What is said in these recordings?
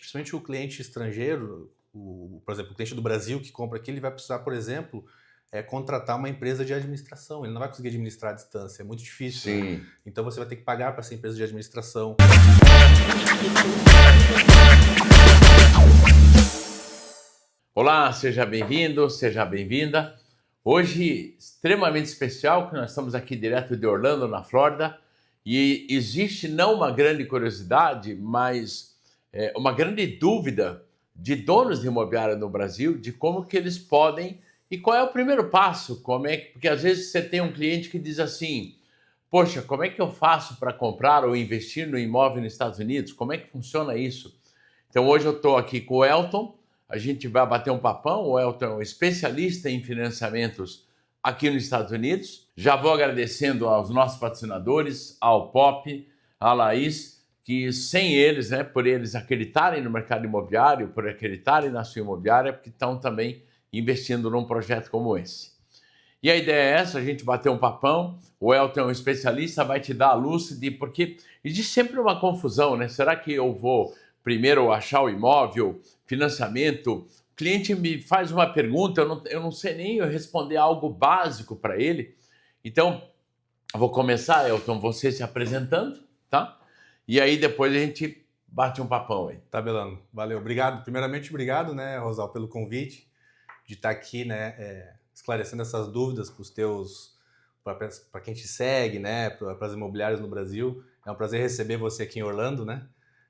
principalmente o cliente estrangeiro, por exemplo, o cliente do Brasil que compra aqui, ele vai precisar, por exemplo, contratar uma empresa de administração. Ele não vai conseguir administrar à distância, é muito difícil. Sim. Né? Então você vai ter que pagar para essa empresa de administração. Olá, seja bem-vindo, seja bem-vinda. Hoje, extremamente especial, que nós estamos aqui direto de Orlando, na Flórida, e existe não uma grande curiosidade, mas uma grande dúvida de donos de imobiliária no Brasil, de como que eles podem, e qual é o primeiro passo, porque às vezes você tem um cliente que diz assim, poxa, como é que eu faço para comprar ou investir no imóvel nos Estados Unidos? Como é que funciona isso? Então hoje eu estou aqui com o Elton. A gente vai bater um papão. O Elton é um especialista em financiamentos aqui nos Estados Unidos. Já vou agradecendo aos nossos patrocinadores, ao Pop, à Laís, que sem eles, por eles acreditarem no mercado imobiliário, por acreditarem na sua imobiliária, porque estão também investindo num projeto como esse. E a ideia é essa, a gente bater um papão. O Elton é um especialista, vai te dar a luz porque existe sempre uma confusão, né? Será que eu vou primeiro achar o imóvel, financiamento? O cliente me faz uma pergunta, eu não sei nem responder algo básico para ele. Então, eu vou começar, Elton, você se apresentando, tá? E aí depois a gente bate um papão aí. Tá, Belano. Valeu. Obrigado. Primeiramente, obrigado, né, Rosal, pelo convite de estar aqui, né, esclarecendo essas dúvidas para quem te segue, né, para as imobiliárias no Brasil. É um prazer receber você aqui em Orlando, né?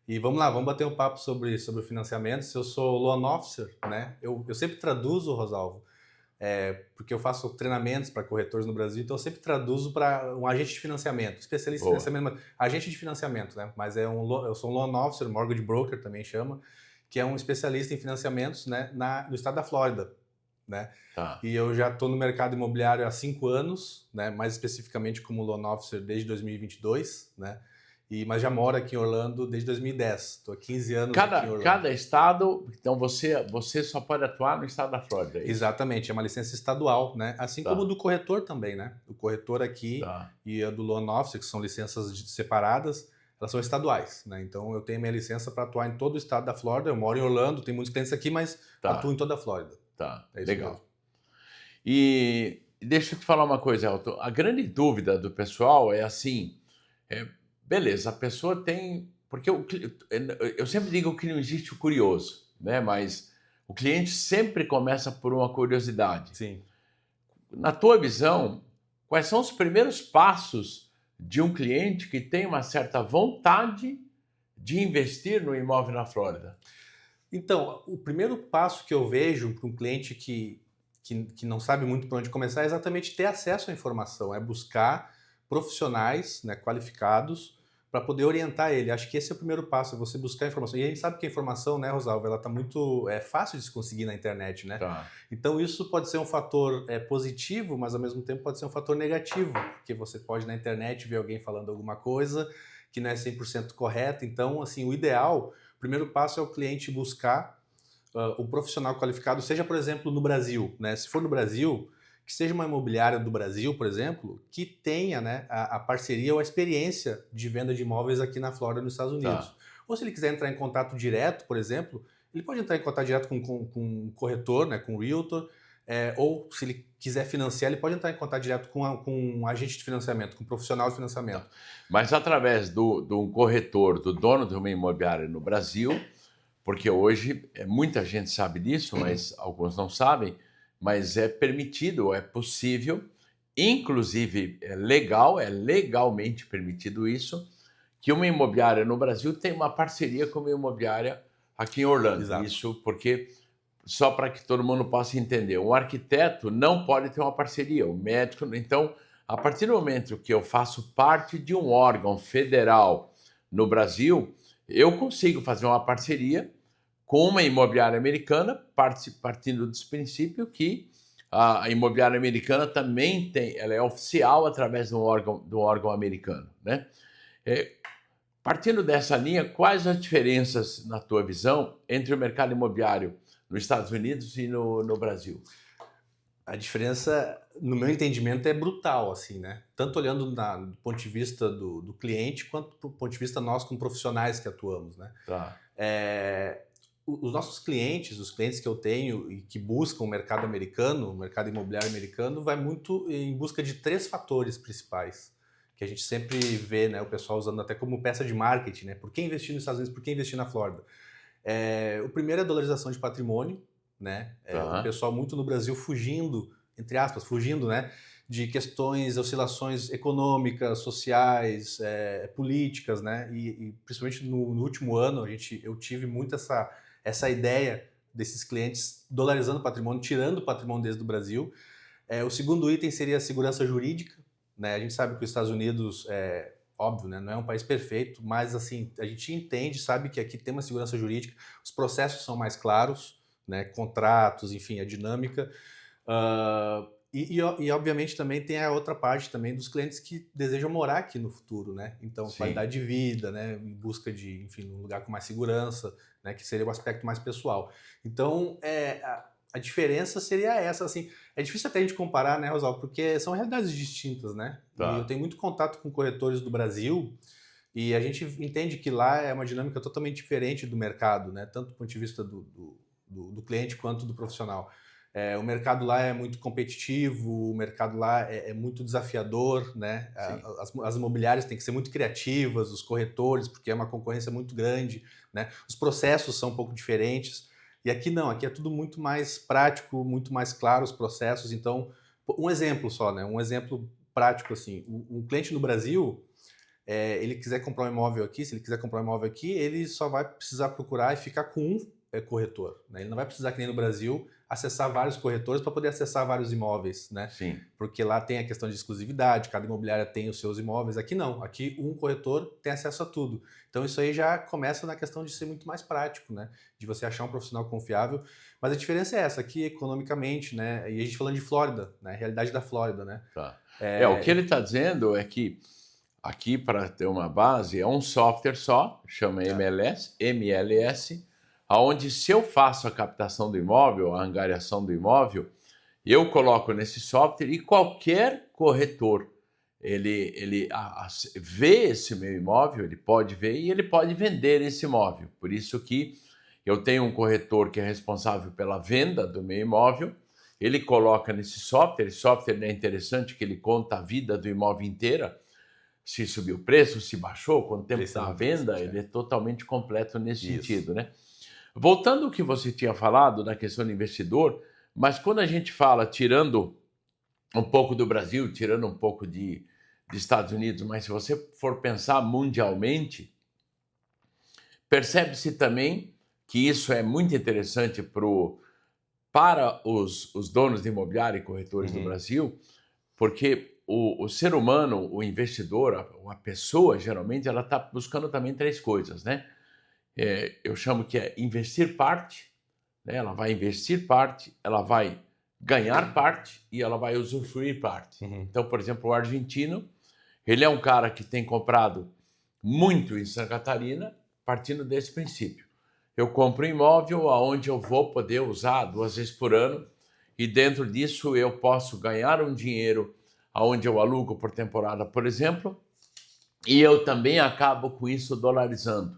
E vamos lá, vamos bater um papo sobre o financiamento. Eu sou loan officer, né? Eu sempre traduzo, Rosalvo, porque eu faço treinamentos para corretores no Brasil, então eu sempre traduzo para um agente de financiamento, especialista em financiamento, agente de financiamento, né? Mas eu sou um loan officer, mortgage broker também chama, que é um especialista em financiamentos, né, no estado da Flórida, né? Tá. E eu já estou no mercado imobiliário há 5 anos, né? Mais especificamente como loan officer desde 2022, né? Mas já moro aqui em Orlando desde 2010. Estou há 15 anos aqui em Orlando. Cada estado, então você só pode atuar no estado da Flórida, é isso? Exatamente, é uma licença estadual, né? Assim como do corretor também, né? O corretor aqui e a do loan officer, que são licenças separadas, elas são estaduais, né? Então eu tenho minha licença para atuar em todo o estado da Flórida. Eu moro em Orlando, tenho muitos clientes aqui, mas atuo em toda a Flórida. Tá, é isso legal. Mesmo. E deixa eu te falar uma coisa, Elton. A grande dúvida do pessoal é assim, beleza, a pessoa tem... Porque eu sempre digo que não existe o curioso, né? Mas o cliente sempre começa por uma curiosidade. Sim. Na tua visão, quais são os primeiros passos de um cliente que tem uma certa vontade de investir no imóvel na Flórida? Então, o primeiro passo que eu vejo para um cliente que não sabe muito por onde começar é exatamente ter acesso à informação, é buscar profissionais, né, qualificados para poder orientar ele. Acho que esse é o primeiro passo, é você buscar informação. E a gente sabe que a informação, né, Rosalvo, ela está muito fácil de se conseguir na internet, né? Tá. Então isso pode ser um fator positivo, mas ao mesmo tempo pode ser um fator negativo, porque você pode na internet ver alguém falando alguma coisa que não é 100% correta. Então, assim, o ideal, o primeiro passo é o cliente buscar um profissional qualificado, seja, por exemplo, no Brasil, né? Se for no Brasil, que seja uma imobiliária do Brasil, por exemplo, que tenha, né, a parceria ou a experiência de venda de imóveis aqui na Flórida, nos Estados Unidos. Tá. Ou se ele quiser entrar em contato direto, por exemplo, ele pode entrar em contato direto com um corretor, né, com um realtor, ou se ele quiser financiar, ele pode entrar em contato direto com um agente de financiamento, com um profissional de financiamento. Mas através de um corretor, do dono de uma imobiliária no Brasil, porque hoje muita gente sabe disso, mas alguns não sabem, mas é permitido, é possível, inclusive é legalmente permitido isso, que uma imobiliária no Brasil tem uma parceria com uma imobiliária aqui em Orlando. Exato. Isso porque, só para que todo mundo possa entender, um arquiteto não pode ter uma parceria, o médico... Então, a partir do momento que eu faço parte de um órgão federal no Brasil, eu consigo fazer uma parceria com uma imobiliária americana, partindo desse princípio que a imobiliária americana também ela é oficial através de um órgão americano, né? Partindo dessa linha, quais as diferenças, na tua visão, entre o mercado imobiliário nos Estados Unidos e no Brasil? A diferença, no meu entendimento, é brutal, assim, né? Tanto olhando do ponto de vista do cliente, quanto do ponto de vista nós como profissionais que atuamos, né? Tá. os nossos clientes, os clientes que eu tenho e que buscam o mercado americano, o mercado imobiliário americano, vai muito em busca de 3 fatores principais, que a gente sempre vê, né, o pessoal usando até como peça de marketing, né? Por que investir nos Estados Unidos, por que investir na Flórida? O primeiro é a dolarização de patrimônio, né? O Tá. pessoal muito no Brasil fugindo, entre aspas, fugindo, né? De questões, oscilações econômicas, sociais, políticas, né? E principalmente no último ano, eu tive muito essa ideia desses clientes dolarizando o patrimônio, tirando o patrimônio deles do Brasil. O segundo item seria a segurança jurídica, né? A gente sabe que os Estados Unidos, óbvio, né? Não é um país perfeito, mas assim, a gente entende, sabe que aqui tem uma segurança jurídica, os processos são mais claros, né? Contratos, enfim, a dinâmica. Obviamente também tem a outra parte também dos clientes que desejam morar aqui no futuro, né? Então, Sim. qualidade de vida, né? Em busca de, enfim, um lugar com mais segurança, né? Que seria o aspecto mais pessoal. Então, a diferença seria essa, assim. É difícil até a gente comparar, né, Rosalvo? Porque são realidades distintas, né? E eu Tá. tenho muito contato com corretores do Brasil e a gente entende que lá é uma dinâmica totalmente diferente do mercado, né? Tanto do ponto de vista do cliente quanto do profissional. O mercado lá é muito competitivo, o mercado lá é muito desafiador, né? Sim. As imobiliárias têm que ser muito criativas, os corretores, porque é uma concorrência muito grande, né? Os processos são um pouco diferentes. E aqui não, aqui é tudo muito mais prático, muito mais claro os processos. Então, um exemplo só, né? Um exemplo prático assim. Um cliente no Brasil, ele quiser comprar um imóvel aqui, se ele quiser comprar um imóvel aqui, ele só vai precisar procurar e ficar com um corretor, né? Ele não vai precisar, que nem no Brasil, acessar vários corretores para poder acessar vários imóveis, né? Sim. Porque lá tem a questão de exclusividade, cada imobiliária tem os seus imóveis. Aqui não, aqui um corretor tem acesso a tudo. Então isso aí já começa na questão de ser muito mais prático, né? De você achar um profissional confiável. Mas a diferença é essa, aqui economicamente, né? E a gente falando de Flórida, né? A realidade da Flórida, né? Tá. O que ele está dizendo é que aqui, para ter uma base, é um software só, chama MLS, aonde se eu faço a captação do imóvel, a angariação do imóvel, eu coloco nesse software e qualquer corretor, ele vê esse meu imóvel, ele pode ver e ele pode vender esse imóvel. Por isso que eu tenho um corretor que é responsável pela venda do meu imóvel, ele coloca nesse software, esse software é interessante que ele conta a vida do imóvel inteira, se subiu o preço, se baixou, quanto tempo está à venda, ele é totalmente completo nesse sentido, né? Voltando ao que você tinha falado da questão do investidor, mas quando a gente fala, tirando um pouco do Brasil, tirando um pouco de Estados Unidos, mas se você for pensar mundialmente, percebe-se também que isso é muito interessante para os donos de imobiliário e corretores do Brasil, porque o ser humano, o investidor, a pessoa, geralmente, ela está buscando também 3 coisas, né? Eu chamo que é investir parte, né? Ela vai investir parte, ela vai ganhar parte e ela vai usufruir parte. Então, por exemplo, o argentino, ele é um cara que tem comprado muito em Santa Catarina, partindo desse princípio. Eu compro um imóvel onde eu vou poder usar 2 vezes por ano e dentro disso eu posso ganhar um dinheiro onde eu alugo por temporada, por exemplo, e eu também acabo com isso dolarizando.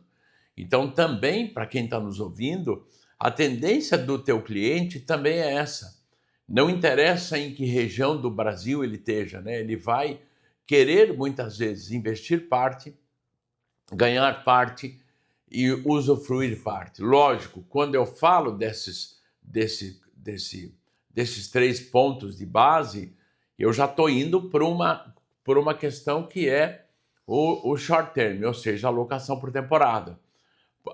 Então, também, para quem está nos ouvindo, a tendência do teu cliente também é essa. Não interessa em que região do Brasil ele esteja, né? Ele vai querer, muitas vezes, investir parte, ganhar parte e usufruir parte. Lógico, quando eu falo desses 3 pontos de base, eu já estou indo por uma questão que é o short term, ou seja, a alocação por temporada.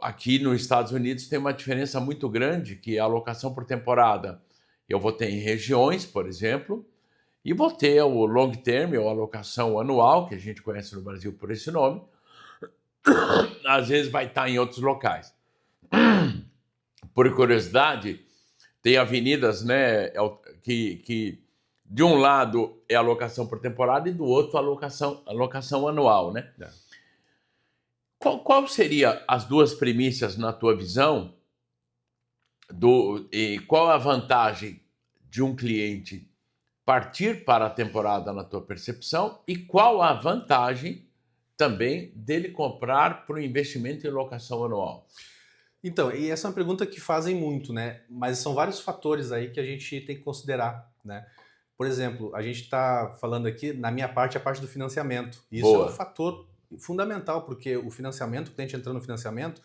Aqui nos Estados Unidos tem uma diferença muito grande, que é a alocação por temporada. Eu vou ter em regiões, por exemplo, e vou ter o long term, ou alocação anual, que a gente conhece no Brasil por esse nome, às vezes vai estar em outros locais. Por curiosidade, tem avenidas, né, que de um lado é alocação por temporada e do outro alocação anual, né? Qual seria as 2 premissas na tua visão e qual a vantagem de um cliente partir para a temporada na tua percepção e qual a vantagem também dele comprar para o investimento em locação anual? Então, e essa é uma pergunta que fazem muito, né? Mas são vários fatores aí que a gente tem que considerar, né? Por exemplo, a gente está falando aqui, na minha parte, a parte do financiamento. E isso é um Boa, fator fundamental, porque o financiamento, o cliente entrando no financiamento,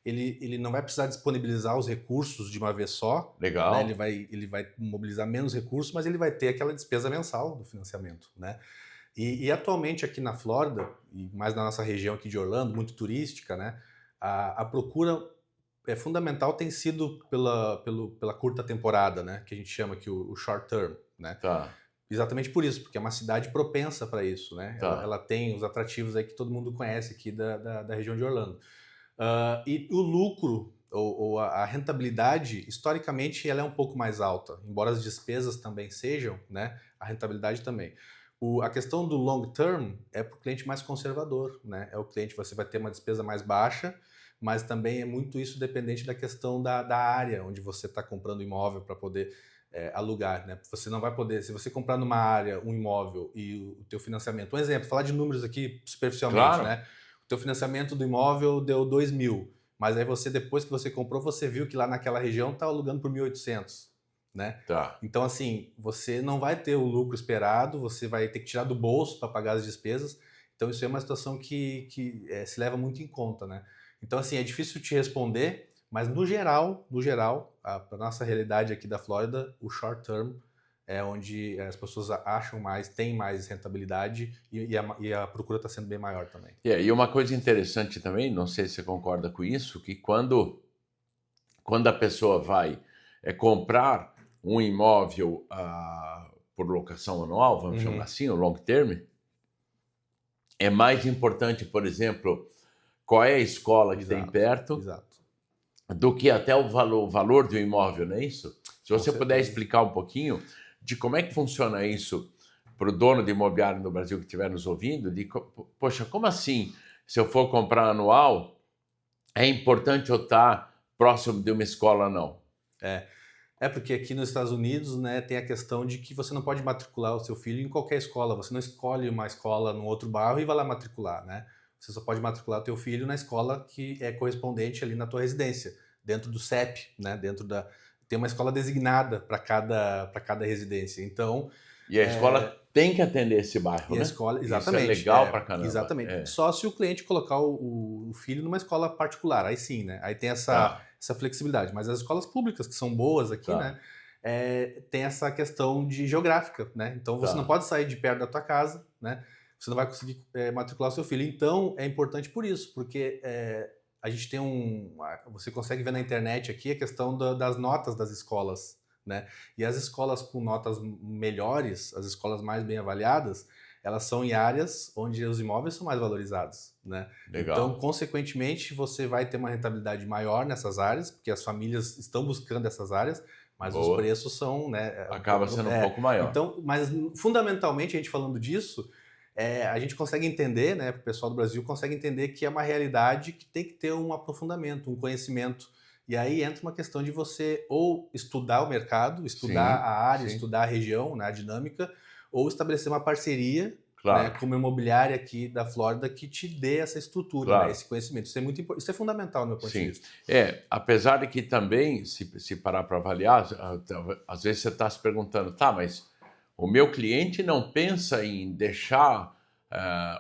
ele não vai precisar disponibilizar os recursos de uma vez só, né? legal. Ele vai mobilizar menos recursos, mas ele vai ter aquela despesa mensal do financiamento, né? E atualmente aqui na Flórida, e mais na nossa região aqui de Orlando, muito turística, né? A procura fundamental tem sido pela curta temporada, né? Que a gente chama aqui o short term, né? Tá, Exatamente por isso, porque é uma cidade propensa para isso, né? tá. Ela tem os atrativos aí que todo mundo conhece aqui da região de Orlando. E o lucro ou a rentabilidade, historicamente, ela é um pouco mais alta, embora as despesas também sejam, né? A rentabilidade também. A questão do long term é para o cliente mais conservador, né? É o cliente, você vai ter uma despesa mais baixa, mas também é muito isso dependente da questão da área onde você está comprando imóvel para poder alugar, né? Você não vai poder, se você comprar numa área um imóvel e o teu financiamento, um exemplo, falar de números aqui superficialmente, Claro, né? O teu financiamento do imóvel deu 2.000, mas aí você, depois que você comprou, você viu que lá naquela região está alugando por 1.800, né? tá. Então, assim, você não vai ter o lucro esperado, você vai ter que tirar do bolso para pagar as despesas. Então, isso é uma situação que se leva muito em conta, né? Então, assim, é difícil te responder, mas no geral, a nossa realidade aqui da Flórida, o short term é onde as pessoas acham mais, têm mais rentabilidade e a procura está sendo bem maior também. E uma coisa interessante também, não sei se você concorda com isso, que quando a pessoa vai comprar um imóvel por locação anual, vamos chamar Uhum. assim, o long term, é mais importante, por exemplo, qual é a escola que tem Exato, perto, exato. do que até o valor do imóvel, não é isso? Se Com você puder certeza. explicar um pouquinho de como é que funciona isso para o dono de imobiliário no Brasil que estiver nos ouvindo, poxa, como assim, se eu for comprar anual, é importante eu estar próximo de uma escola, não? É. Porque aqui nos Estados Unidos, né, tem a questão de que você não pode matricular o seu filho em qualquer escola. Você não escolhe uma escola no outro bairro e vai lá matricular, né? Você só pode matricular o teu filho na escola que é correspondente ali na tua residência, dentro do CEP, né? Tem uma escola designada para cada residência. Então, E a escola tem que atender esse bairro, e a né? escola, Isso é exatamente, legal pra caramba. exatamente. É, Só se o cliente colocar o filho numa escola particular, aí sim, né? Aí tem tá, essa flexibilidade. Mas as escolas públicas, que são boas aqui, tá, né? Tem essa questão de geográfica, né? Então você não tá. pode sair de perto da tua casa, né? Você não vai conseguir matricular o seu filho. Então é importante por isso, porque a gente tem você consegue ver na internet aqui a questão das notas das escolas, né? E as escolas com notas melhores, as escolas mais bem avaliadas, elas são em áreas onde os imóveis são mais valorizados, né? Então, Legal. consequentemente, você vai ter uma rentabilidade maior nessas áreas, porque as famílias estão buscando essas áreas, mas os Boa. preços são, né, Acaba sendo um pouco maior. então, mas fundamentalmente a gente falando disso, a gente consegue entender, né, o pessoal do Brasil consegue entender que é uma realidade que tem que ter um aprofundamento, um conhecimento. E aí entra uma questão de você ou estudar o mercado, estudar Sim, a área, sim, estudar a região, né, a dinâmica, ou estabelecer uma parceria, né, claro, com uma imobiliária aqui da Flórida que te dê essa estrutura, né, claro. esse conhecimento. Isso é muito isso é fundamental, do meu ponto de Sim. vista. Apesar de que também, se parar para avaliar, às vezes você está se perguntando, tá, mas o meu cliente não pensa em deixar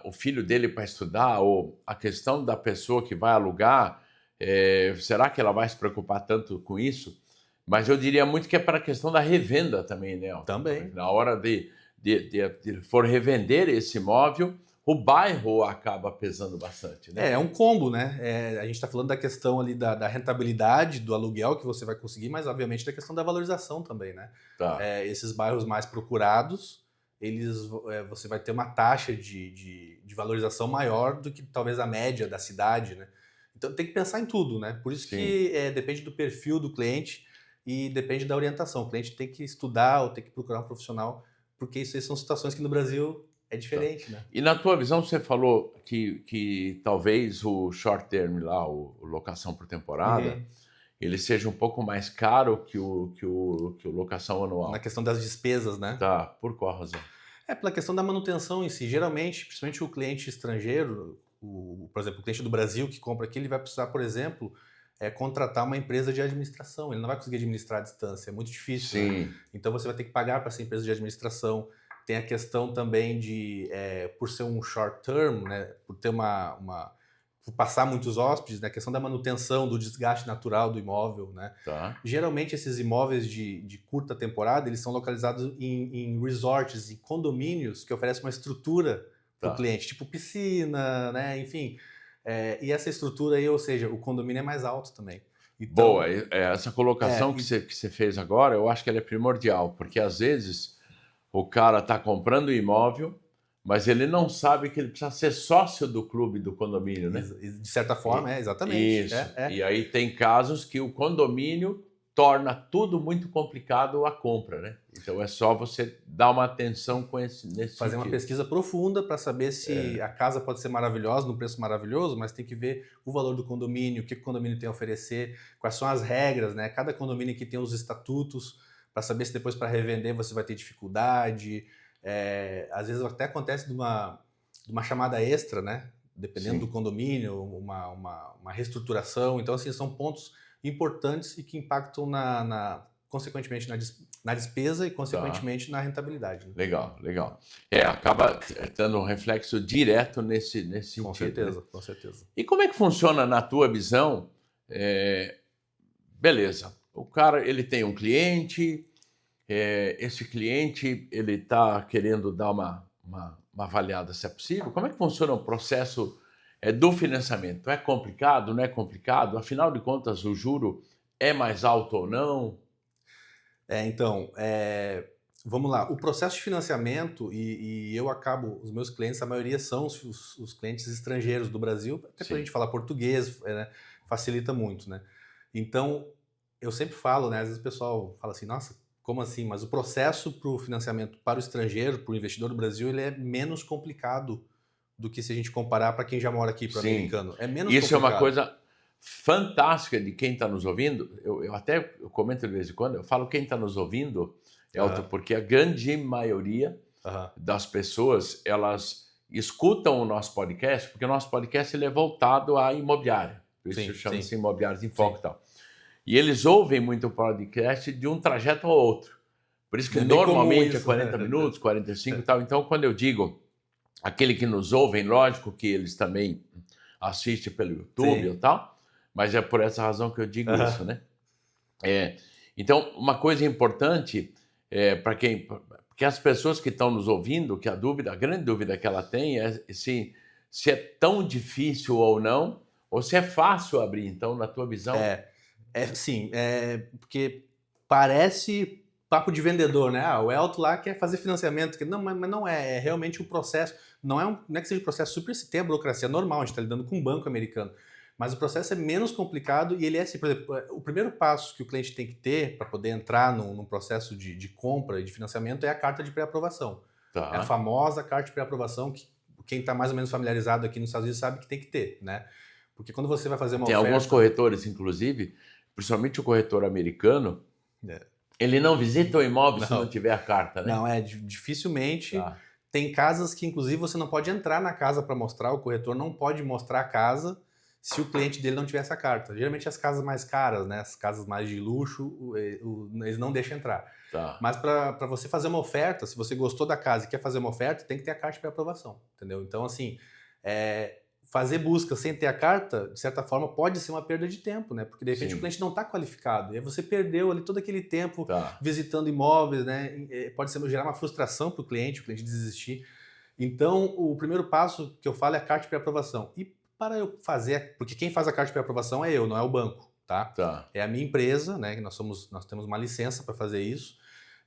o filho dele para estudar, ou a questão da pessoa que vai alugar, será que ela vai se preocupar tanto com isso? Mas eu diria muito que é para a questão da revenda também, né? Também. Na hora de for revender esse imóvel, o bairro acaba pesando bastante, né? É um combo, né? A gente está falando da questão ali da rentabilidade do aluguel que você vai conseguir, mas obviamente da questão da valorização também, né? Tá, Esses bairros mais procurados, você vai ter uma taxa de valorização maior do que talvez a média da cidade, né? Então tem que pensar em tudo, né? Por isso sim. que depende do perfil do cliente e depende da orientação. O cliente tem que estudar ou tem que procurar um profissional, porque isso aí são situações que no Brasil é Tá. diferente, né? E na tua visão, você falou que talvez o short term lá, o locação por temporada, Uhum. ele seja um pouco mais caro que o locação Na anual. questão das despesas, né? Tá, por qual razão? Pela questão da manutenção em si. Geralmente, principalmente o cliente estrangeiro, por exemplo, o cliente do Brasil que compra aqui, ele vai precisar, por exemplo, é contratar uma empresa de administração. Ele não vai conseguir administrar à distância, é muito difícil. Né? Sim, Então você vai ter que pagar para essa empresa de administração. Tem a questão também de, por ser um short term, né, por ter por passar muitos hóspedes, né, a questão da manutenção, do desgaste natural do imóvel, né? tá. Geralmente esses imóveis de curta temporada, eles são localizados em resorts, em condomínios que oferecem uma estrutura para o Tá. cliente, tipo piscina, né, enfim. E essa estrutura aí, ou seja, o condomínio é mais alto também. Então, Boa, essa colocação que você fez agora, eu acho que ela é primordial, porque às vezes o cara está comprando o imóvel, mas ele não sabe que ele precisa ser sócio do clube do condomínio, né? de certa forma, exatamente. Isso. E aí tem casos que o condomínio torna tudo muito complicado a compra, né? Então é só você dar uma atenção nesse Fazer uma sentido. pesquisa profunda para saber se a casa pode ser maravilhosa, num preço maravilhoso, mas tem que ver o valor do condomínio, o que o condomínio tem a oferecer, quais são as regras, né? Cada condomínio aqui tem os estatutos, para saber se depois para revender você vai ter dificuldade. Às vezes até acontece de uma chamada extra, né? Dependendo Sim. do condomínio, uma reestruturação. Então, assim, são pontos importantes e que impactam consequentemente na despesa e, consequentemente, na rentabilidade. Né? Legal, legal. Acaba tendo um reflexo direto nesse sentido. Com certeza, né? com certeza. E como é que funciona na tua visão? Beleza, o cara ele tem um cliente, esse cliente ele está querendo dar uma avaliada se é possível. Como é que funciona o processo do financiamento? É complicado, não é complicado? Afinal de contas, o juro é mais alto ou não? Então, vamos lá. O processo de financiamento, e eu acabo, os meus clientes, a maioria são os clientes estrangeiros do Brasil, até para a Sim. gente falar português, né, facilita muito, né? Então, eu sempre falo, né? Às vezes o pessoal fala assim, nossa, como assim? Mas o processo para o financiamento para o estrangeiro, para o investidor do Brasil, ele é menos complicado do que se a gente comparar para quem já mora aqui, para o Sim. americano. É menos Isso complicado. é uma coisa fantástica de quem está nos ouvindo. Eu comento de vez em quando, eu falo quem está nos ouvindo, Elton, porque a grande maioria das pessoas, elas escutam o nosso podcast, porque o nosso podcast ele é voltado à imobiliária. Por isso chama-se Imobiliários em Foco e tal. E eles ouvem muito o podcast de um trajeto ao outro. Por isso que normalmente é 40 minutos, 45 e tal. Então, quando eu digo aquele que nos ouvem, lógico que eles também assistem pelo YouTube e tal, mas é por essa razão que eu digo isso, né? Então, uma coisa importante porque as pessoas que estão nos ouvindo, que a grande dúvida que ela tem é se é tão difícil ou não, ou se é fácil abrir. Então, na tua visão... Sim, porque parece papo de vendedor, né? O Elton lá quer fazer financiamento. Não, mas não é realmente o processo. Não é que seja um processo super... Se tem a burocracia normal, a gente está lidando com um banco americano. Mas o processo é menos complicado e ele é assim, por exemplo, o primeiro passo que o cliente tem que ter para poder entrar num processo de compra e de financiamento é a carta de pré-aprovação. Tá. É a famosa carta de pré-aprovação que quem está mais ou menos familiarizado aqui nos Estados Unidos sabe que tem que ter, né? Porque quando você vai fazer uma oferta... Tem alguns corretores, inclusive, principalmente o corretor americano, ele não visita o imóvel se não tiver a carta, né? Não, dificilmente. Tem casas que, inclusive, você não pode entrar na casa para mostrar, o corretor não pode mostrar a casa se o cliente dele não tiver essa carta. Geralmente as casas mais caras, né, as casas mais de luxo, eles não deixam entrar. Mas para você fazer uma oferta, se você gostou da casa e quer fazer uma oferta, tem que ter a carta de pré-aprovação, entendeu? Então, assim, fazer busca sem ter a carta, de certa forma, pode ser uma perda de tempo, né? Porque, de repente, o cliente não está qualificado. E aí você perdeu ali todo aquele tempo visitando imóveis, né? Pode gerar uma frustração para o cliente desistir. Então, o primeiro passo que eu falo é a carta de pré-aprovação. E para eu fazer, porque quem faz a carta de pré-aprovação é eu, não é o banco, tá? É a minha empresa, né? Nós temos uma licença para fazer isso.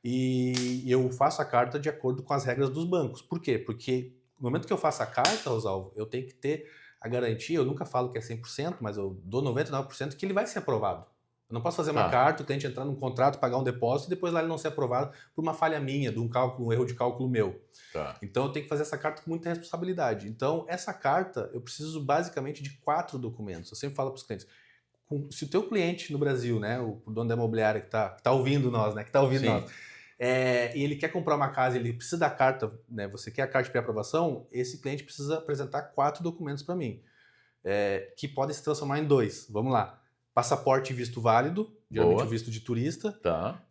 E eu faço a carta de acordo com as regras dos bancos. Por quê? Porque no momento que eu faço a carta, Rosalvo, eu tenho que ter a garantia, eu nunca falo que é 100%, mas eu dou 99% que ele vai ser aprovado. Eu não posso fazer uma carta, o cliente entrar num contrato, pagar um depósito e depois lá ele não ser aprovado por uma falha minha, de um erro de cálculo meu. Então eu tenho que fazer essa carta com muita responsabilidade. Então essa carta, eu preciso basicamente de 4 documentos. Eu sempre falo para os clientes, se o teu cliente no Brasil, né, o dono da imobiliária que tá ouvindo nós, né, e ele quer comprar uma casa, ele precisa da carta, né? Você quer a carta de pré-aprovação, esse cliente precisa apresentar 4 documentos para mim, que podem se transformar em 2. Vamos lá. passaporte e visto válido, geralmente Boa. o visto de turista. Tá,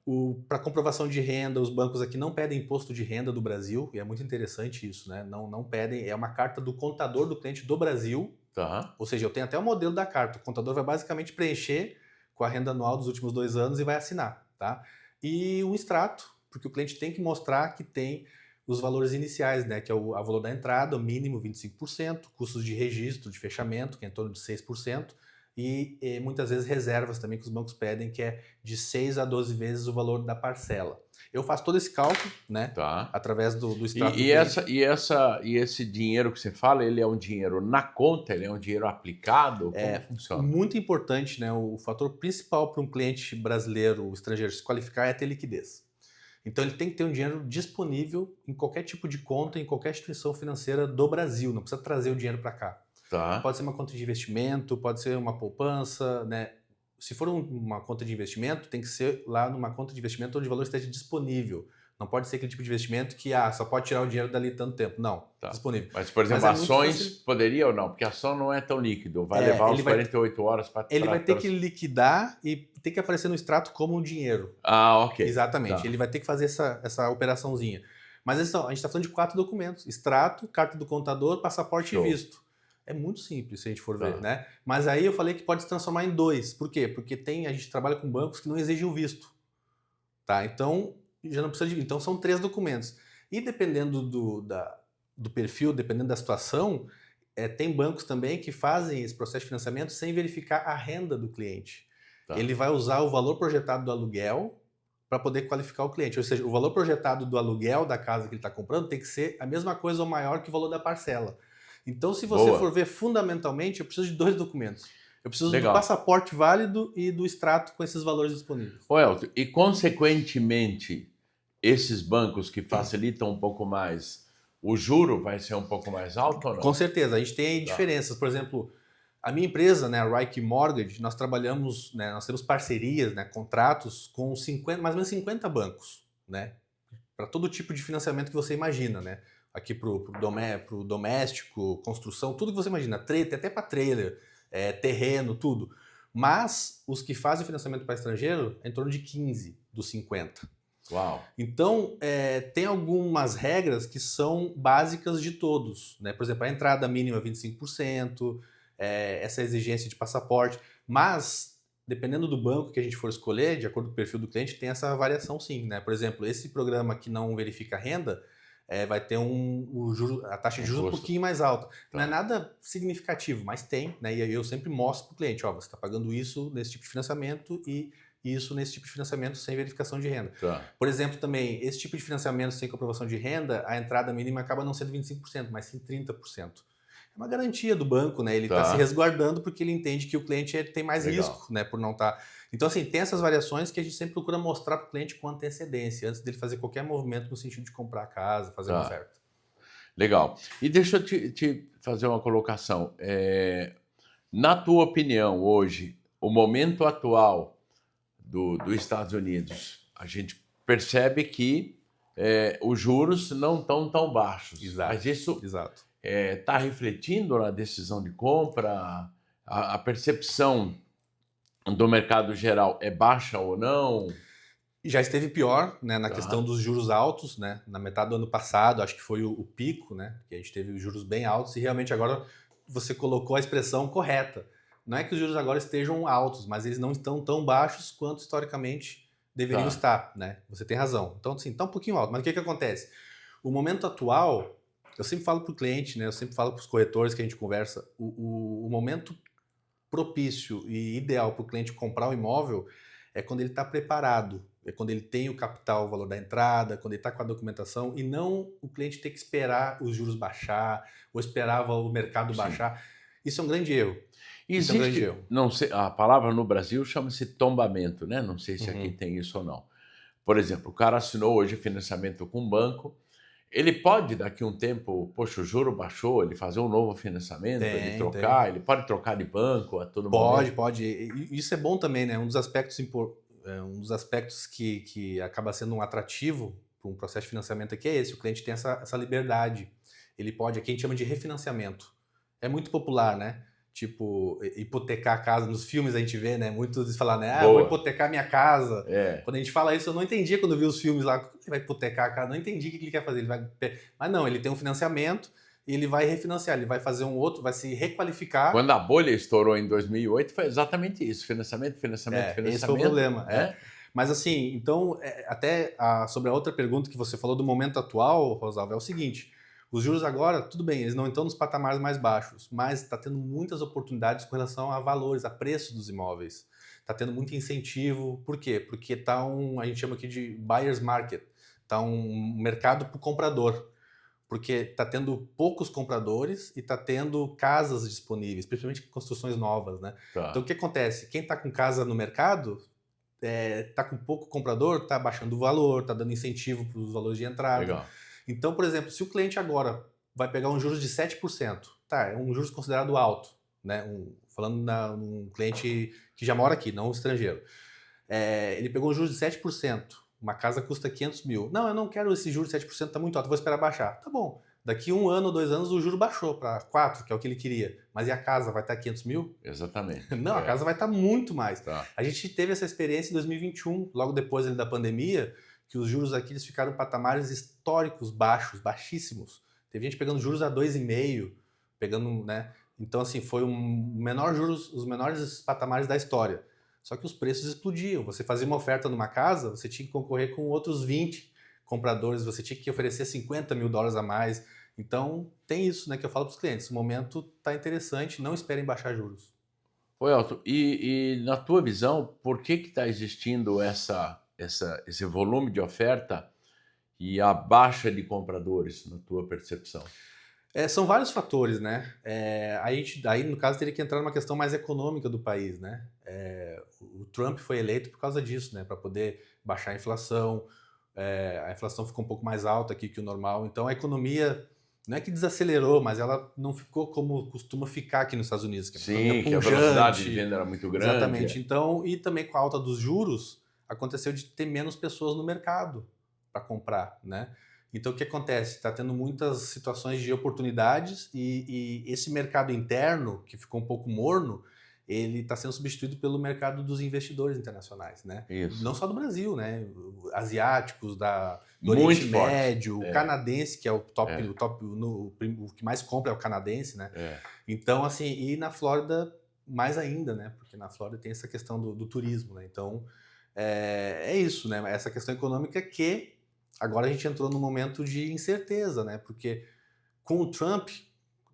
Para comprovação de renda, os bancos aqui não pedem imposto de renda do Brasil, e é muito interessante isso, né? Não pedem, é uma carta do contador do cliente do Brasil, tá. ou seja, eu tenho até o modelo da carta. O contador vai basicamente preencher com a renda anual dos últimos 2 anos e vai assinar, tá? E um extrato, porque o cliente tem que mostrar que tem os valores iniciais, né? Que é o valor da entrada, o mínimo 25%, custos de registro, de fechamento, que é em torno de 6%, e muitas vezes reservas também que os bancos pedem, que é de 6 a 12 vezes o valor da parcela. Eu faço todo esse cálculo, né? Tá. Através do extrato do E, cliente. e esse dinheiro que você fala, ele é um dinheiro na conta? Ele é um dinheiro aplicado? Como funciona? Muito importante, né? O fator principal para um cliente brasileiro ou estrangeiro se qualificar é ter liquidez. Então ele tem que ter um dinheiro disponível em qualquer tipo de conta, em qualquer instituição financeira do Brasil. Não precisa trazer o dinheiro para cá. Tá. Pode ser uma conta de investimento, pode ser uma poupança, né? Se for uma conta de investimento, tem que ser lá numa conta de investimento onde o valor esteja disponível. Não pode ser aquele tipo de investimento que só pode tirar o dinheiro dali tanto tempo. Não, Tá. disponível. Mas, por exemplo, Mas é muito ações fácil. poderia ou não? Porque a ação não é tão líquido. Vai levar uns 48 horas para... Ele vai ter que liquidar e tem que aparecer no extrato como um dinheiro. Ah, ok. Exatamente. Tá. Ele vai ter que fazer essa operaçãozinha. Mas a gente está falando de 4 documentos: extrato, carta do contador, passaporte Show. e visto. É muito simples se a gente for Tá. ver, né? Mas aí eu falei que pode se transformar em 2. Por quê? Porque a gente trabalha com bancos que não exigem o visto. Tá? Então, já não precisa de. Então são 3 documentos. E dependendo do perfil, dependendo da situação, tem bancos também que fazem esse processo de financiamento sem verificar a renda do cliente. Tá. Ele vai usar o valor projetado do aluguel para poder qualificar o cliente. Ou seja, o valor projetado do aluguel da casa que ele está comprando tem que ser a mesma coisa ou maior que o valor da parcela. Então, se você Boa. for ver fundamentalmente, eu preciso de 2 documentos. Eu preciso Legal. do passaporte válido e do extrato com esses valores disponíveis. Ô, Elton, e consequentemente, esses bancos que facilitam um pouco mais, o juro vai ser um pouco mais alto ou não? Com certeza, a gente tem diferenças. Por exemplo, a minha empresa, né, a Reich Mortgage, nós trabalhamos, né, nós temos parcerias, né, contratos com mais ou menos 50 bancos, né, para todo tipo de financiamento que você imagina, né, aqui para o doméstico, construção, tudo que você imagina, até para trailer, terreno, tudo. Mas os que fazem financiamento para estrangeiro é em torno de 15 dos 50. Uau. Então, tem algumas regras que são básicas de todos, né? Por exemplo, a entrada mínima é 25%, essa exigência de passaporte, mas dependendo do banco que a gente for escolher, de acordo com o perfil do cliente, tem essa variação sim, né? Por exemplo, esse programa que não verifica renda, vai ter a taxa de juros um pouquinho mais alta. Não é nada significativo, mas tem, né? E aí eu sempre mostro para o cliente, você está pagando isso nesse tipo de financiamento e isso nesse tipo de financiamento sem verificação de renda. Tá. Por exemplo, também, esse tipo de financiamento sem comprovação de renda, a entrada mínima acaba não sendo 25%, mas sim 30%. É uma garantia do banco, né? Ele está se resguardando porque ele entende que o cliente tem mais risco, né? Por não estar... Então, assim, tem essas variações que a gente sempre procura mostrar para o cliente com antecedência, antes dele fazer qualquer movimento no sentido de comprar a casa, fazer uma oferta. Legal. E deixa eu te fazer uma colocação. Na tua opinião, hoje, o momento atual dos Estados Unidos, a gente percebe que os juros não estão tão baixos. Exato. Mas isso está refletindo na decisão de compra? A percepção do mercado geral é baixa ou não? Já esteve pior, né, na questão dos juros altos, né? Na metade do ano passado, acho que foi o pico, né? Que a gente teve os juros bem altos e realmente agora você colocou a expressão correta. Não é que os juros agora estejam altos, mas eles não estão tão baixos quanto historicamente deveriam estar, né? Você tem razão. Então, assim, está um pouquinho alto. Mas o que acontece? O momento atual, eu sempre falo para o cliente, né? Eu sempre falo para os corretores que a gente conversa, o momento propício e ideal para o cliente comprar o imóvel é quando ele está preparado, é quando ele tem o capital, o valor da entrada, quando ele está com a documentação, e não o cliente ter que esperar os juros baixar ou esperar o mercado baixar. Isso é um grande erro. Existe, não sei, a palavra no Brasil chama-se tombamento, né? Não sei se aqui tem isso ou não. Por exemplo, o cara assinou hoje financiamento com um banco, ele pode daqui a um tempo, poxa, o juro baixou, ele fazer um novo financiamento, ele trocar, ele pode trocar de banco a todo momento? Pode. Isso é bom também, né? Um dos aspectos que acaba sendo um atrativo para um processo de financiamento aqui é esse, o cliente tem essa liberdade. Ele pode, aqui a gente chama de refinanciamento. É muito popular, né? tipo, hipotecar a casa. Nos filmes a gente vê, né? Muitos falam, né? Boa. Vou hipotecar minha casa. É. Quando a gente fala isso, eu não entendia quando eu vi os filmes lá. Como ele vai hipotecar a casa? Não entendi o que ele quer fazer. Mas não, ele tem um financiamento e ele vai refinanciar. Ele vai fazer um outro, vai se requalificar. Quando a bolha estourou em 2008, foi exatamente isso. Financiamento. Esse foi o problema. Mas assim, então, sobre a outra pergunta que você falou do momento atual, Rosalvo, é o seguinte. Os juros agora, tudo bem, eles não estão nos patamares mais baixos, mas está tendo muitas oportunidades com relação a valores, a preço dos imóveis. Está tendo muito incentivo. Por quê? Porque está a gente chama aqui de buyer's market. Está um mercado para o comprador. Porque está tendo poucos compradores e está tendo casas disponíveis, principalmente construções novas, né? Tá. Então o que acontece? Quem está com casa no mercado, está com pouco comprador, está baixando o valor, está dando incentivo para os valores de entrada. Legal. Então, por exemplo, se o cliente agora vai pegar um juros de 7%, tá, é um juros considerado alto, né? Falando num cliente que já mora aqui, não um estrangeiro. Ele pegou um juros de 7%, uma casa custa 500 mil. Não, eu não quero esse juros de 7%, tá muito alto, vou esperar baixar. Tá bom, daqui 1 ano ou 2 anos o juro baixou para 4%, que é o que ele queria. Mas e a casa, vai estar 500 mil? Exatamente. Não, a casa vai estar muito mais. Tá. A gente teve essa experiência em 2021, logo depois da pandemia, que os juros aqui eles ficaram em patamares históricos baixos, baixíssimos. Teve gente pegando juros a 2,5, pegando, né? Então, assim, foi os menores patamares da história. Só que os preços explodiam. Você fazia uma oferta numa casa, você tinha que concorrer com outros 20 compradores, você tinha que oferecer $50 mil a mais. Então, tem isso, né, que eu falo para os clientes. O momento está interessante, não esperem baixar juros. Ô, Elton, e na tua visão, por que está existindo esse volume de oferta e a baixa de compradores, na tua percepção? São vários fatores, né? Aí, no caso, teria que entrar numa questão mais econômica do país, né? O Trump foi eleito por causa disso, né? Para poder baixar a inflação. A inflação ficou um pouco mais alta aqui que o normal. Então, a economia não é que desacelerou, mas ela não ficou como costuma ficar aqui nos Estados Unidos. Que Sim, que a velocidade de venda era muito grande. Exatamente. Então, e também com a alta dos juros, aconteceu de ter menos pessoas no mercado para comprar, né? Então, o que acontece? Está tendo muitas situações de oportunidades e esse mercado interno, que ficou um pouco morno, ele está sendo substituído pelo mercado dos investidores internacionais, né? Isso. Não só do Brasil, né? Asiáticos, do Oriente Médio, o canadense, que é o o que mais compra é o canadense, né? Então, assim, e na Flórida mais ainda, né? Porque na Flórida tem essa questão do turismo, né? Então, é isso, né? Essa questão econômica que agora a gente entrou num momento de incerteza, né? Porque com o Trump,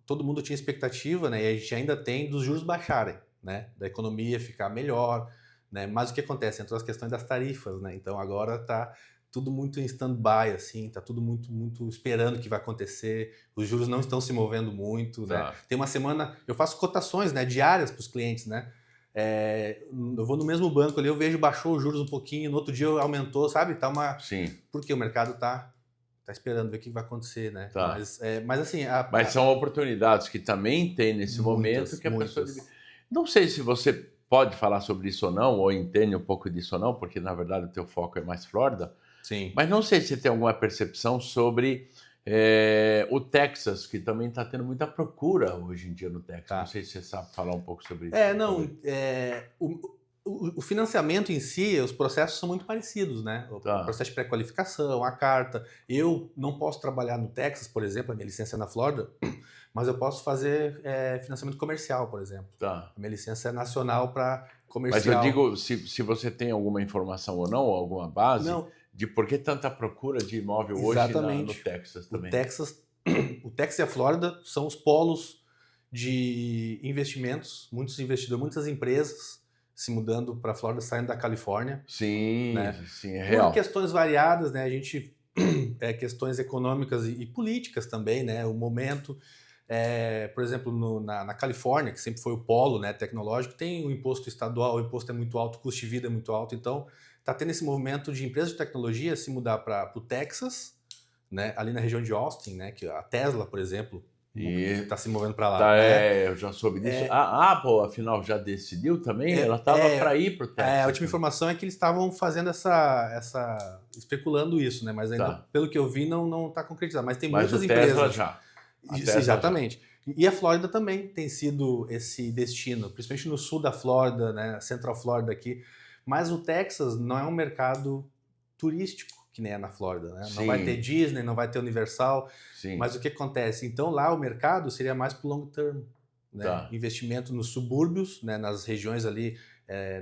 todo mundo tinha expectativa, né? E a gente ainda tem dos juros baixarem, né? Da economia ficar melhor, né? Mas o que acontece? Entrou as questões das tarifas, né? Então agora tá tudo muito em stand-by, assim, tá tudo muito esperando o que vai acontecer. Os juros não estão se movendo muito, né? Tem uma semana, eu faço cotações, né, diárias para os clientes, né? Eu vou no mesmo banco ali, eu vejo baixou os juros um pouquinho, no outro dia aumentou, sabe? Tá Sim. Porque o mercado tá esperando ver o que vai acontecer, né? Tá. Mas assim... Mas são oportunidades que também tem nesse momento que a pessoa... Não sei se você pode falar sobre isso ou não, ou entende um pouco disso ou não, porque na verdade o teu foco é mais Flórida. Sim. Mas não sei se você tem alguma percepção sobre o Texas, que também está tendo muita procura hoje em dia no Texas. Não sei se você sabe falar um pouco sobre isso. O financiamento em si, os processos são muito parecidos, né? O processo de pré-qualificação, a carta. Eu não posso trabalhar no Texas, por exemplo, a minha licença é na Flórida, mas eu posso fazer financiamento comercial, por exemplo. A minha licença é nacional para comercial. Mas eu digo, se você tem alguma informação ou não, alguma base, de por que tanta procura de imóvel hoje no Texas também. O Texas e a Flórida são os polos de investimentos, muitos investidores, muitas empresas se mudando para a Flórida, saindo da Califórnia. Sim, né? Sim, é real. Por questões variadas, né? A gente questões econômicas e políticas também, né? O momento, por exemplo, na Califórnia, que sempre foi o polo, né, tecnológico, tem o imposto estadual, o imposto é muito alto, o custo de vida é muito alto, então está tendo esse movimento de empresas de tecnologia se mudar para o Texas, né? Ali na região de Austin, né? Que a Tesla, por exemplo, está se movendo para lá. Eu já soube disso. A Apple, afinal, já decidiu também? Ela estava para ir para o Texas. A última informação é que eles estavam fazendo especulando isso, né? Mas ainda, pelo que eu vi, não está concretizado. Mas tem muitas empresas. Tesla já. Exatamente. E a Flórida também tem sido esse destino, principalmente no sul da Flórida, né, Central Flórida aqui. Mas o Texas não é um mercado turístico, que nem é na Flórida, né? Não vai ter Sim, Disney, não vai ter Universal. sim. Mas o que acontece? Então lá o mercado seria mais para o long term, né? Tá. Investimento nos subúrbios, né? Nas regiões ali,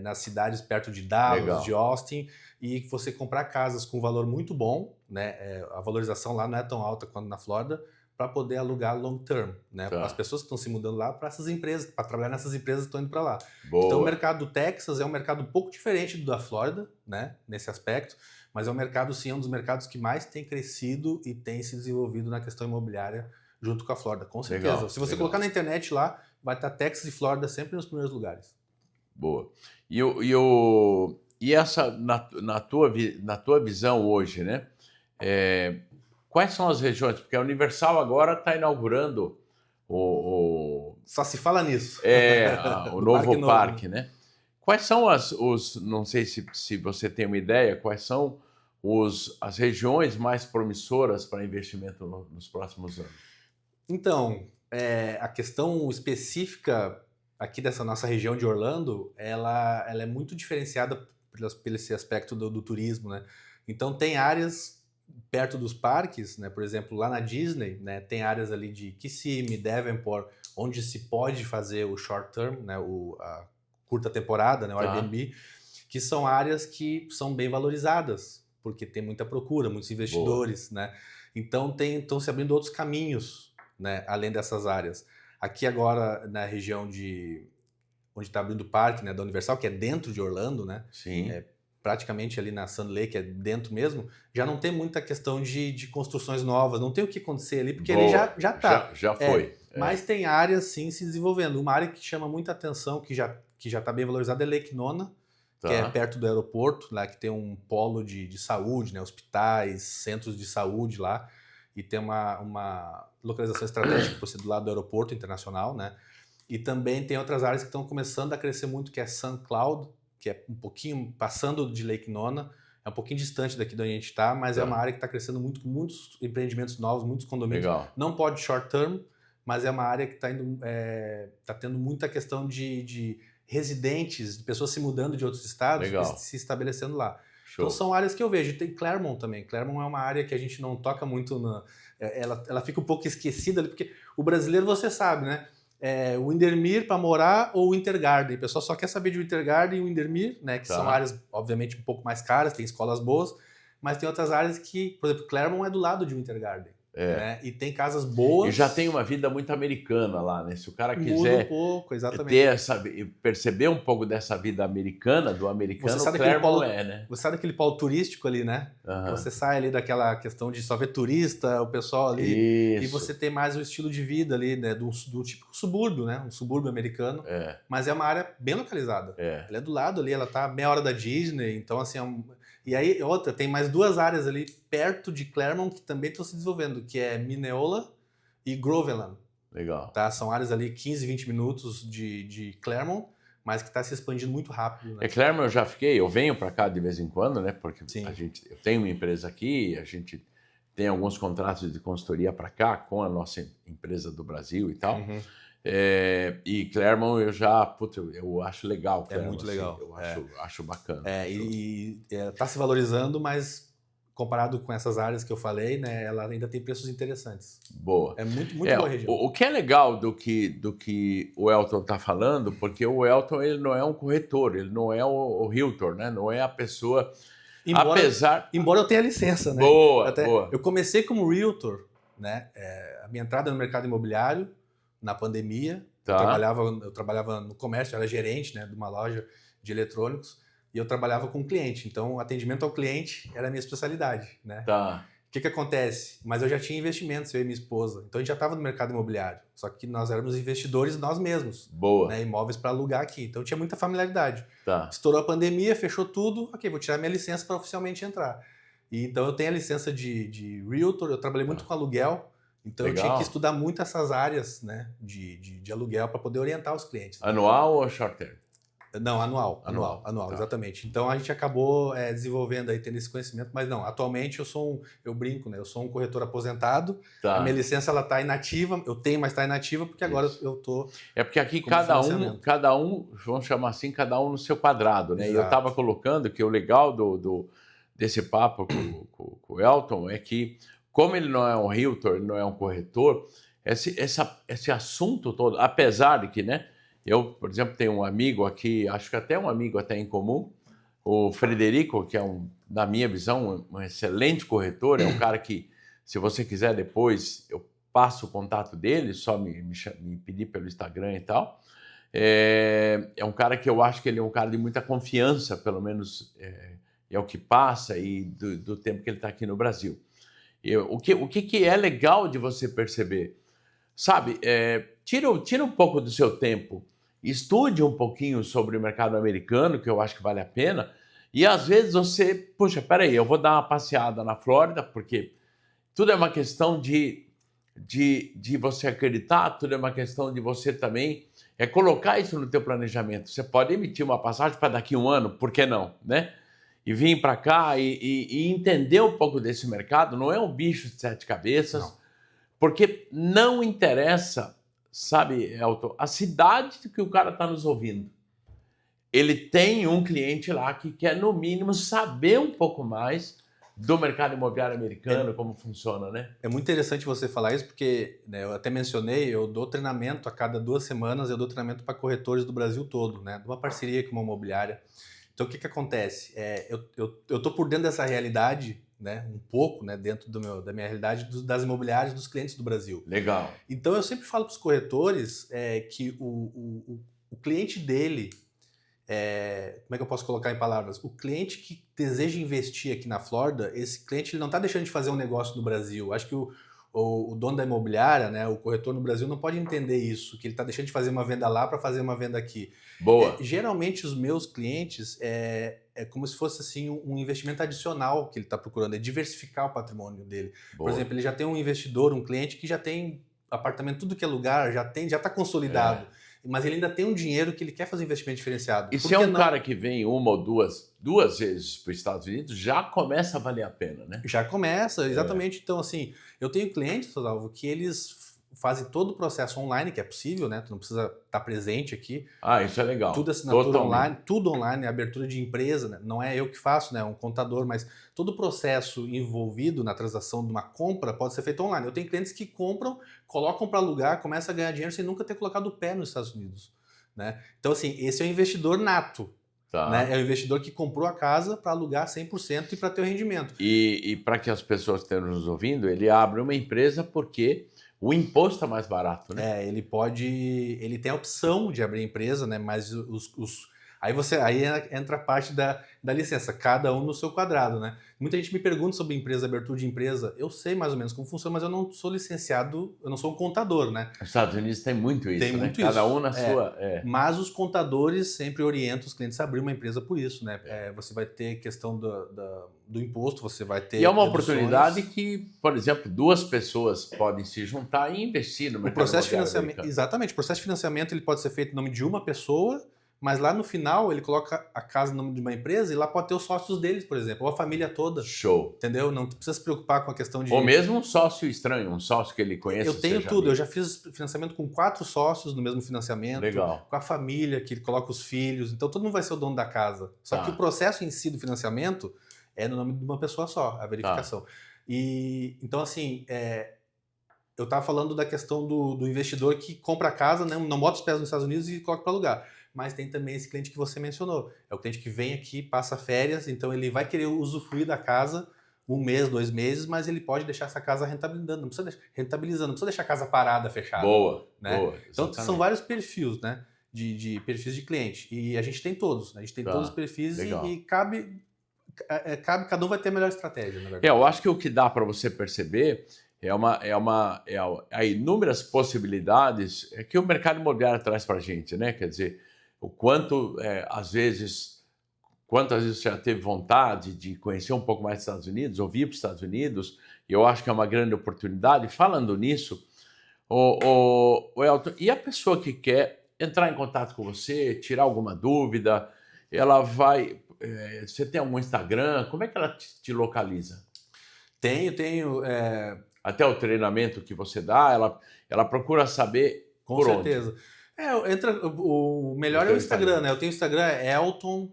nas cidades perto de Dallas, Legal. de Austin, e você comprar casas com valor muito bom, né? A valorização lá não é tão alta quanto na Flórida, para poder alugar long term, né? Tá. As pessoas que estão se mudando lá para essas empresas, para trabalhar nessas empresas estão indo para lá. Boa. Então o mercado do Texas é um mercado um pouco diferente do da Flórida, né? Nesse aspecto, mas é um mercado sim, um dos mercados que mais tem crescido e tem se desenvolvido na questão imobiliária junto com a Flórida, com certeza. Legal, Se você legal. colocar na internet lá, vai estar Texas e Flórida sempre nos primeiros lugares. Boa. E essa, na tua visão hoje, né? Quais são as regiões? Porque a Universal agora está inaugurando Só se fala nisso. o Do novo parque, né? Quais são não sei se você tem uma ideia, quais são as regiões mais promissoras para investimento nos próximos anos? Então, a questão específica aqui dessa nossa região de Orlando, ela é muito diferenciada pelo esse aspecto do turismo, né? Então tem áreas perto dos parques, né? Por exemplo, lá na Disney, né? Tem áreas ali de Kissimmee, Davenport, onde se pode fazer o short term, né? A curta temporada, né? O Tá. Airbnb, que são áreas que são bem valorizadas, porque tem muita procura, muitos investidores, né? Então estão se abrindo outros caminhos, né? Além dessas áreas. Aqui agora na região onde está abrindo o parque, né? Da Universal, que é dentro de Orlando, né? Sim. Praticamente ali na Sun Lake, é dentro mesmo, já não tem muita questão de construções novas, não tem o que acontecer ali, porque Boa. ele já está. Já foi. Mas tem áreas sim se desenvolvendo. Uma área que chama muita atenção, que já está bem valorizada, é Lake Nona, Tá. que é perto do aeroporto, lá que tem um polo de saúde, né? Hospitais, centros de saúde lá, e tem uma localização estratégica por ser do lado do aeroporto internacional, né? E também tem outras áreas que estão começando a crescer muito, que é Sun Cloud, que é um pouquinho passando de Lake Nona, é um pouquinho distante daqui de onde a gente está, mas é uma área que está crescendo muito, com muitos empreendimentos novos, muitos condomínios. Legal. Não pode short term, mas é uma área que está tendo muita questão de residentes, de pessoas se mudando de outros estados e se estabelecendo lá. Show. Então são áreas que eu vejo. Tem Claremont também. Claremont é uma área que a gente não toca muito, ela fica um pouco esquecida, porque o brasileiro, você sabe, né? O Windermere para morar ou o Wintergarden. O pessoal só quer saber de Wintergarden e Windermere, né? Que são áreas, obviamente, um pouco mais caras, tem escolas boas, mas tem outras áreas que, por exemplo, Claremont é do lado de Wintergarden. Né? E tem casas boas. E já tem uma vida muito americana lá, né? Se o cara quiser perceber um pouco dessa vida americana, do americano, você sabe Claremont né? Você sabe aquele polo turístico ali, né? Você sai ali daquela questão de só ver turista, o pessoal ali. Isso. E você tem mais o estilo de vida ali, né? Do tipo subúrbio, né? Um subúrbio americano. Mas é uma área bem localizada. Ela é do lado ali, ela tá meia hora da Disney, então assim... E aí, tem mais duas áreas ali perto de Claremont que também estão se desenvolvendo, que é Mineola e Groveland. Legal. Tá? São áreas ali 15, 20 minutos de Claremont, mas que está se expandindo muito rápido. Né? Claremont eu já fiquei, eu venho para cá de vez em quando, né? Porque Sim. eu tenho uma empresa aqui, a gente tem alguns contratos de consultoria para cá com a nossa empresa do Brasil e tal. Uhum. E Claremont eu acho legal. Claremont, muito legal. Assim, eu acho bacana. Está se valorizando, mas comparado com essas áreas que eu falei, né, ela ainda tem preços interessantes. Boa. É muito boa a região. O que é legal do que o Elton está falando, porque o Elton ele não é um corretor, ele não é o realtor, né? Não é a pessoa... Embora eu tenha licença, né? Boa. Eu comecei como realtor, né? A minha entrada no mercado imobiliário, na pandemia, eu trabalhava no comércio, eu era gerente, né, de uma loja de eletrônicos e eu trabalhava com cliente, então o atendimento ao cliente era a minha especialidade, né? O que acontece? Mas eu já tinha investimentos, eu e minha esposa, então a gente já estava no mercado imobiliário, só que nós éramos investidores nós mesmos. Boa. Né, imóveis para alugar aqui, então tinha muita familiaridade. Estourou a pandemia, fechou tudo, ok, vou tirar minha licença para oficialmente entrar. E então eu tenho a licença de realtor, eu trabalhei muito com aluguel. Então eu tinha que estudar muito essas áreas, né, de aluguel para poder orientar os clientes. Anual ou short term? Não, anual, Tá. exatamente. Então a gente acabou desenvolvendo aí, tendo esse conhecimento, mas não, atualmente eu brinco, né? Eu sou um corretor aposentado, a minha Tá, licença ela está inativa, eu tenho, mas está inativa porque agora isso. eu tô É porque aqui como financiamento. cada um, vamos chamar assim, cada um no seu quadrado, né? E eu estava Exato. colocando que o legal desse papo com o Elton é que, como ele não é um realtor, ele não é um corretor, esse assunto todo, apesar de que, né? Eu, por exemplo, tenho um amigo aqui, acho que até um amigo até em comum, o Frederico, que é na minha visão, um excelente corretor, é um cara que, se você quiser depois, eu passo o contato dele, só me pedir pelo Instagram e tal. É um cara que eu acho que ele é um cara de muita confiança, pelo menos é o que passa e do tempo que ele está aqui no Brasil. O que é legal de você perceber? Sabe, tira um pouco do seu tempo, estude um pouquinho sobre o mercado americano, que eu acho que vale a pena, e às vezes você, puxa, peraí, eu vou dar uma passeada na Flórida, porque tudo é uma questão de você acreditar, tudo é uma questão de você também colocar isso no teu planejamento. Você pode emitir uma passagem para daqui a um ano, por que não, né? E vir para cá e entender um pouco desse mercado, não é um bicho de sete cabeças, Não. porque não interessa, sabe, Elton, a cidade que o cara está nos ouvindo. Ele tem um cliente lá que quer, no mínimo, saber um pouco mais do mercado imobiliário americano, como funciona, né? É muito interessante você falar isso, porque né, eu até mencionei, eu dou treinamento a cada 2 semanas, eu dou treinamento para corretores do Brasil todo, né? De uma parceria com uma imobiliária. Então, o que acontece? Eu tô por dentro dessa realidade, né? Um pouco, né? Dentro da minha realidade das imobiliárias dos clientes do Brasil. Legal. Então, eu sempre falo para os corretores que o cliente dele, como é que eu posso colocar em palavras? O cliente que deseja investir aqui na Flórida, esse cliente ele não está deixando de fazer um negócio no Brasil. Acho que o dono da imobiliária, né, o corretor no Brasil, não pode entender isso, que ele está deixando de fazer uma venda lá para fazer uma venda aqui. Boa. Geralmente, os meus clientes é como se fosse assim, um investimento adicional que ele está procurando, é diversificar o patrimônio dele. Boa. Por exemplo, ele já tem um investidor, um cliente que já tem apartamento, tudo que é lugar, já está consolidado. Mas ele ainda tem um dinheiro que ele quer fazer um investimento diferenciado. E se é um cara que vem uma ou duas vezes para os Estados Unidos, já começa a valer a pena, né? Já começa, exatamente. Então, assim, eu tenho clientes, Alvo, que eles fazem todo o processo online, que é possível, né? Tu não precisa estar presente aqui. Ah, isso é legal. Tudo assinatura Totalmente. online, tudo online, abertura de empresa, né? Não é eu que faço, né? É um contador, mas todo o processo envolvido na transação de uma compra pode ser feito online. Eu tenho clientes que compram, colocam para alugar, começam a ganhar dinheiro sem nunca ter colocado o pé nos Estados Unidos, né? Então, assim, esse é o investidor nato. Tá. Né? É o investidor que comprou a casa para alugar 100% e para ter o rendimento. E para que as pessoas que estão nos ouvindo, ele abre uma empresa porque o imposto é mais barato, né? Ele tem a opção de abrir empresa, né? Mas aí entra a parte da licença, cada um no seu quadrado, né? Muita gente me pergunta sobre empresa, abertura de empresa. Eu sei mais ou menos como funciona, mas eu não sou licenciado, eu não sou um contador, né? Os Estados Unidos tem muito isso, Tem né? muito Cada isso. um na sua. Mas os contadores sempre orientam os clientes a abrir uma empresa por isso, né? Você vai ter questão do imposto, você vai ter. E é uma deduções. oportunidade que, por exemplo, duas pessoas podem se juntar e investir no O mercado processo de imobiliário financiamento, americano. exatamente, o processo de financiamento ele pode ser feito em nome de uma pessoa, mas lá no final ele coloca a casa no nome de uma empresa e lá pode ter os sócios deles, por exemplo, ou a família toda, Show. entendeu? Não precisa se preocupar com a questão de... Ou mesmo um sócio estranho, um sócio que ele conhece. Eu tenho seja tudo, amigo. eu já fiz financiamento com 4 sócios no mesmo financiamento, Legal. com a família que ele coloca os filhos, então todo mundo vai ser o dono da casa. Só Tá. que o processo em si do financiamento é no nome de uma pessoa só, a verificação. E então assim, eu estava falando da questão do investidor que compra a casa, né, não bota os pés nos Estados Unidos e coloca para alugar. Mas tem também esse cliente que você mencionou. É o cliente que vem aqui, passa férias, então ele vai querer usufruir da casa 1 mês, 2 meses, mas ele pode deixar essa casa rentabilizando, não precisa deixar a casa parada, fechada. Boa, né? boa. Então Exatamente. são vários perfis, né? De perfis de cliente. E a gente tem todos, né? A gente tem Tá, todos os perfis legal. e cabe, cada um vai ter a melhor estratégia, na verdade. Eu acho que o que dá para você perceber há inúmeras possibilidades que o mercado imobiliário traz para a gente, né? Quer dizer, o quanto, quantas vezes você já teve vontade de conhecer um pouco mais dos Estados Unidos, ou vir para os Estados Unidos, e eu acho que é uma grande oportunidade. Falando nisso, o Elton, e a pessoa que quer entrar em contato com você, tirar alguma dúvida, ela vai... você tem algum Instagram? Como é que ela te localiza? Tenho. Até o treinamento que você dá, ela procura saber Com por certeza. O melhor é o Instagram, né? Eu tenho o Instagram, Elton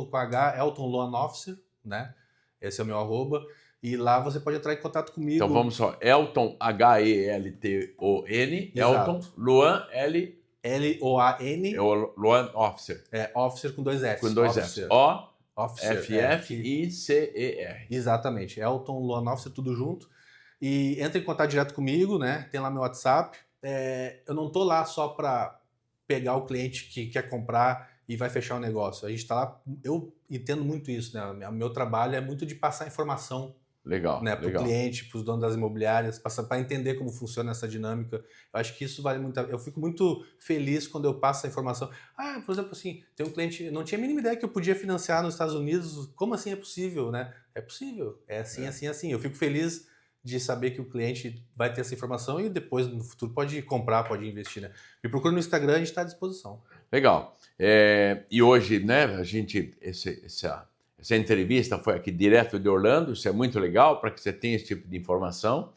com H, Elton Loan Officer, né? Esse é o meu @. E lá você pode entrar em contato comigo. Então vamos só, Elton, H-E-L-T-O-N, Elton, Luan, L-O-A-N. Luan Officer. Officer com 2 Fs. Com 2 Fs. O-F-F-I-C-E-R. Exatamente. Elton Loan Officer, tudo junto. E entra em contato direto comigo, né? Tem lá meu WhatsApp. Eu não tô lá só para pegar o cliente que quer comprar e vai fechar o negócio. A gente tá lá, eu entendo muito isso, né? O meu trabalho é muito de passar informação. Legal, né, para o cliente, para os donos das imobiliárias, para entender como funciona essa dinâmica. Eu acho que isso vale muito. Eu fico muito feliz quando eu passo essa informação. Por exemplo, assim, tem um cliente, não tinha a mínima ideia que eu podia financiar nos Estados Unidos. Como assim é possível, né? É possível. É assim, assim, assim. Eu fico feliz de saber que o cliente vai ter essa informação e depois, no futuro, pode comprar, pode investir, né? Me procura no Instagram, a gente está à disposição. Legal. E hoje, né, a gente, essa entrevista foi aqui direto de Orlando, isso é muito legal para que você tenha esse tipo de informação.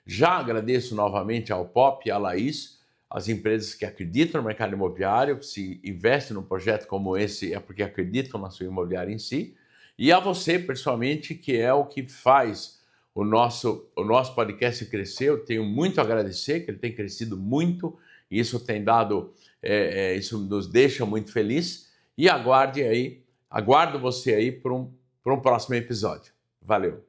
Já agradeço novamente ao Pop e à Laís, as empresas que acreditam no mercado imobiliário, que se investem num projeto como esse é porque acreditam na sua imobiliária em si. E a você, pessoalmente, que é o que faz o nosso podcast crescer. Eu tenho muito a agradecer, que ele tem crescido muito, e isso tem dado, isso nos deixa muito feliz. E aguardo você aí para um próximo episódio. Valeu!